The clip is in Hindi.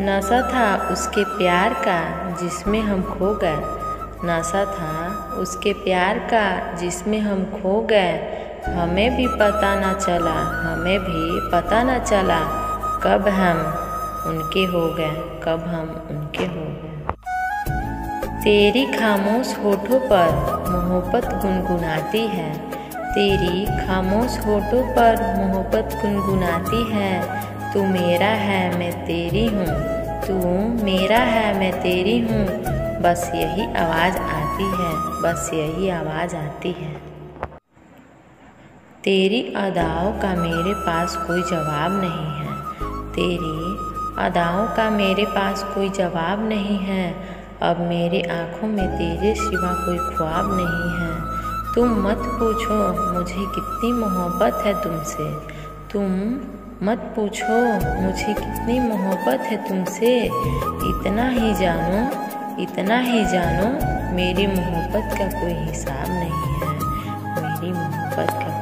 नशा था उसके प्यार का जिसमें हम खो गए, नशा था उसके प्यार का जिसमें हम खो गए। हमें भी पता न चला, हमें भी पता न चला, कब हम उनके हो गए, कब हम उनके हो गए। तेरी खामोश होठों पर मोहब्बत गुनगुनाती है, तेरी खामोश होठों पर मोहब्बत गुनगुनाती है। तू मेरा है मैं तेरी हूँ, तू मेरा है मैं तेरी हूँ, बस यही आवाज़ आती है, बस यही आवाज़ आती है। तेरी अदाओं का मेरे पास कोई जवाब नहीं है, तेरी अदाओं का मेरे पास कोई जवाब नहीं है। अब मेरी आँखों में तेरे सिवा कोई ख्वाब नहीं है। तुम मत पूछो मुझे कितनी मोहब्बत है तुमसे, तुम मत पूछो मुझे कितनी मोहब्बत है तुमसे। इतना ही जानो, इतना ही जानो, मेरी मोहब्बत का कोई हिसाब नहीं है, मेरी मोहब्बत का